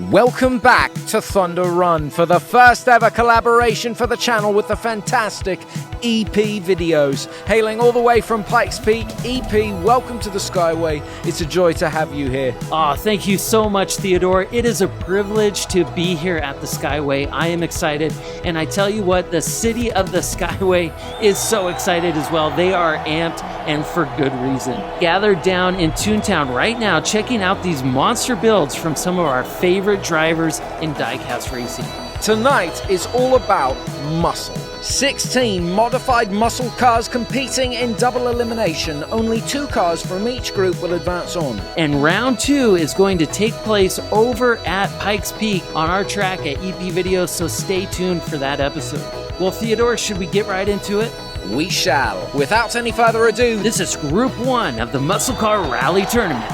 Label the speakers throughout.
Speaker 1: Welcome back to Thunder Run for the first ever collaboration for the channel with the fantastic EP videos. Hailing all the way from Pikes Peak, EP, welcome to the Skyway. It's a joy to have you here.
Speaker 2: Oh, thank you so much, Theodore. It is a privilege to be here at the Skyway. I am excited, and I tell you what, the city of the Skyway is so excited as well. They are amped, and for good reason. Gathered down in Toontown right now, checking out these monster builds from some of our favorite drivers in Diecast Racing.
Speaker 1: Tonight is all about muscle. 16 modified muscle cars competing in double elimination. Only 2 cars from each group will advance on.
Speaker 2: And round 2 is going to take place over at Pikes Peak on our track at EP Videos, so stay tuned for that episode. Well, Theodore, should we get right into it?
Speaker 1: We shall. Without any further ado,
Speaker 2: this is Group 1 of the Muscle Car Rally Tournament.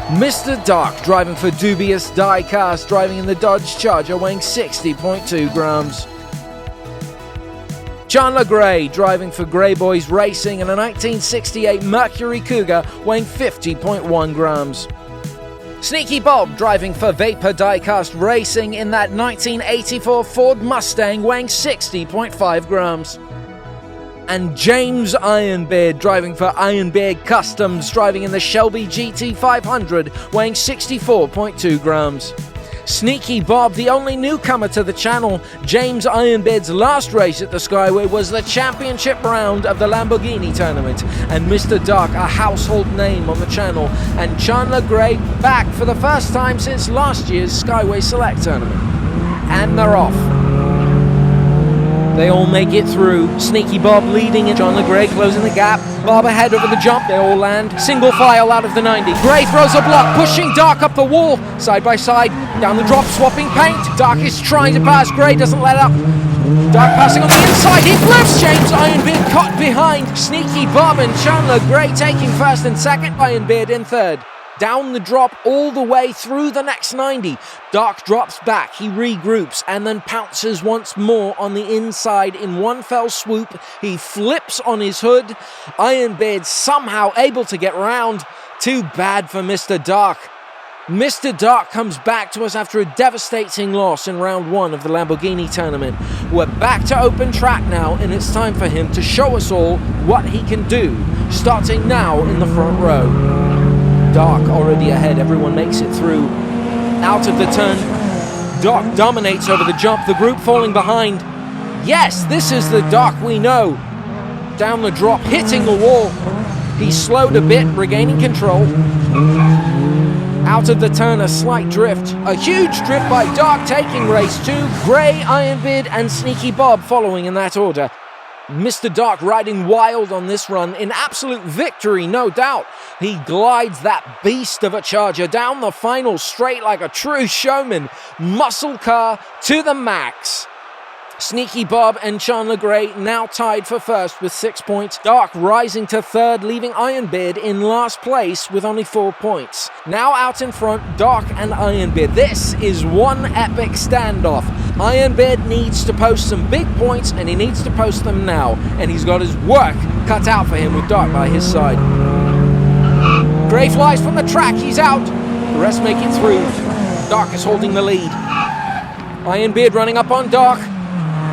Speaker 1: Mr. Dark driving for Dubious Diecast, driving in the Dodge Charger, weighing 60.2 grams. Chandler Gray driving for Grey Boys Racing in a 1968 Mercury Cougar, weighing 50.1 grams. Sneaky Bob driving for Vapor Diecast Racing in that 1984 Ford Mustang, weighing 60.5 grams. And James Ironbeard driving for Ironbeard Customs, driving in the Shelby GT 500, weighing 64.2 grams. Sneaky Bob, the only newcomer to the channel, James Ironbeard's last race at the Skyway was the championship round of the Lamborghini tournament. And Mr. Dark, a household name on the channel. And Chandler Gray back for the first time since last year's Skyway Select tournament. And they're off. They all make it through. Sneaky Bob leading and Chandler Gray closing the gap. Bob ahead over the jump. They all land. Single file out of the 90. Gray throws a block, pushing Dark up the wall. Side by side, down the drop, swapping paint. Dark is trying to pass. Gray doesn't let up. Dark passing on the inside. He flips. James Ironbeard caught behind. Sneaky Bob and Chandler Gray taking first and second. Ironbeard in third. Down the drop all the way through the next 90. Dark drops back, he regroups, and then pounces once more on the inside in one fell swoop. He flips on his hood. Ironbeard somehow able to get round. Too bad for Mr. Dark. Mr. Dark comes back to us after a devastating loss in round 1 of the Lamborghini tournament. We're back to open track now, and it's time for him to show us all what he can do, starting now in the front row. Dark already ahead, everyone makes it through. Out of the turn, Dark dominates over the jump, the group falling behind. Yes, this is the Dark we know. Down the drop, hitting the wall. He slowed a bit, regaining control. Out of the turn, a slight drift. A huge drift by Dark, taking race 2. Gray, Ironbeard, and Sneaky Bob following in that order. Mr. Dark riding wild on this run in absolute victory, no doubt. He glides that beast of a Charger down the final straight like a true showman. Muscle car to the max. Sneaky Bob and Chandler Gray now tied for first with 6 points. Dark rising to third, leaving Ironbeard in last place with only 4 points. Now out in front, Dark and Ironbeard. This is one epic standoff. Ironbeard needs to post some big points, and he needs to post them now. And he's got his work cut out for him with Dark by his side. Gray flies from the track, he's out. The rest make it through. Dark is holding the lead. Ironbeard running up on Dark.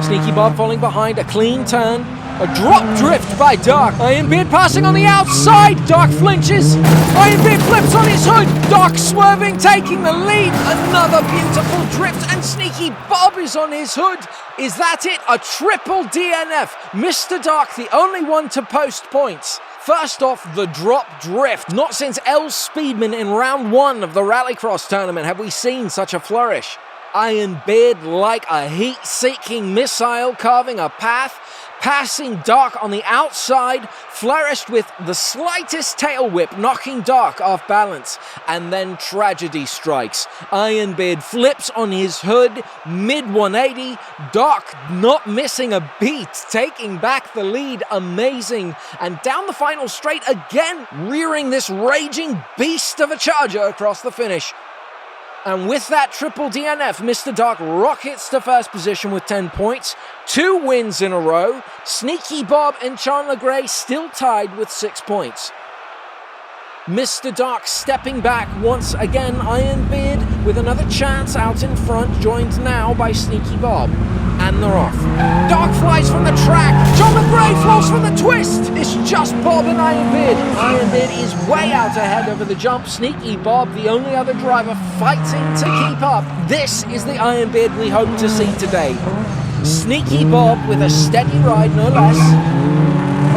Speaker 1: Sneaky Bob falling behind, a clean turn. A drop drift by Dark. Ironbeard passing on the outside. Dark flinches. Ironbeard flips on his hood. Dark swerving, taking the lead. Another beautiful drift, and Sneaky Bob is on his hood. Is that it? A triple DNF. Mr. Dark, the only one to post points. First off, the drop drift. Not since El Speedman in round 1 of the Rallycross tournament have we seen such a flourish. Ironbeard like a heat-seeking missile, carving a path, passing Dark on the outside, flourished with the slightest tail whip, knocking Dark off balance, and then tragedy strikes. Ironbeard flips on his hood, mid-180, Dark not missing a beat, taking back the lead, amazing, and down the final straight again, rearing this raging beast of a Charger across the finish. And with that triple DNF, Mr. Dark rockets to first position with 10 points, 2 wins in a row. Sneaky Bob and Chandler Gray still tied with 6 points. Mr. Dark stepping back once again. Ironbeard with another chance out in front, joined now by Sneaky Bob. And they're off. Dark flies from the track. John McGray falls from the twist. It's just Bob and Ironbeard. Ironbeard is way out ahead over the jump. Sneaky Bob, the only other driver fighting to keep up. This is the Ironbeard we hope to see today. Sneaky Bob with a steady ride, no less.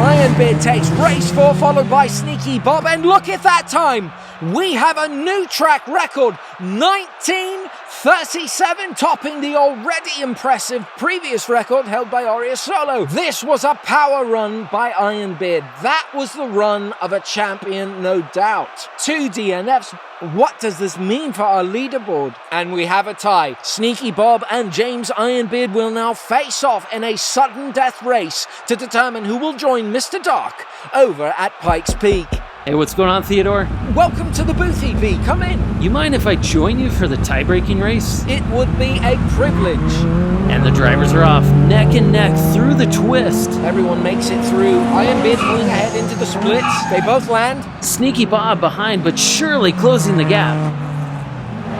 Speaker 1: Ironbeard takes race 4, followed by Sneaky Bob, and look at that time! We have a new track record, 19:37, topping the already impressive previous record held by Aureus Solo. This was a power run by Ironbeard. That was the run of a champion, no doubt. 2 DNFs. What does this mean for our leaderboard? And we have a tie. Sneaky Bob and James Ironbeard will now face off in a sudden death race to determine who will join Mr. Dark over at Pikes Peak.
Speaker 2: Hey, what's going on, Theodore?
Speaker 1: Welcome to the booth, EP. Come in.
Speaker 2: You mind if I join you for the tie-breaking race?
Speaker 1: It would be a privilege.
Speaker 2: And the drivers are off, neck and neck through the twist.
Speaker 1: Everyone makes it through. Ironbeard pulling ahead into the splits. They both land.
Speaker 2: Sneaky Bob behind, but surely closing the gap.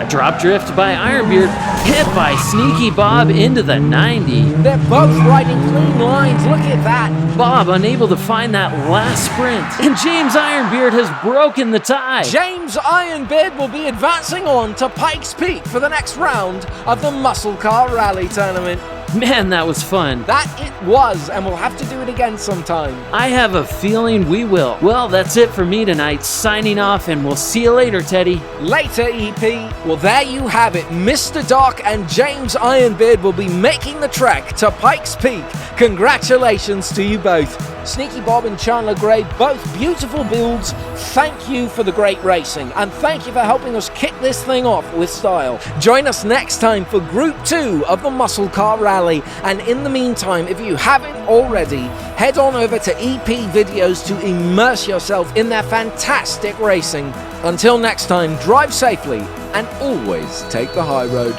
Speaker 2: A drop drift by Ironbeard, hit by Sneaky Bob into the 90.
Speaker 1: They're both riding clean lines. Look at that.
Speaker 2: Bob unable to find that last sprint. And James Ironbeard has broken the tie.
Speaker 1: James Ironbeard will be advancing on to Pikes Peak for the next round of the Muscle Car Rally Tournament.
Speaker 2: Man, that was fun.
Speaker 1: That it was, and we'll have to do it again sometime.
Speaker 2: I have a feeling we will. Well, that's it for me tonight. Signing off, and we'll see you later, Teddy.
Speaker 1: Later, EP. Well, there you have it. Mr. Dark and James Ironbeard will be making the trek to Pikes Peak. Congratulations to you both. Sneaky Bob and Chandler Gray, both beautiful builds. Thank you for the great racing, and thank you for helping us kick this thing off with style. Join us next time for Group 2 of the Muscle Car Rally, and in the meantime, if you haven't already, head on over to EP Videos to immerse yourself in their fantastic racing. Until next time, drive safely and always take the high road.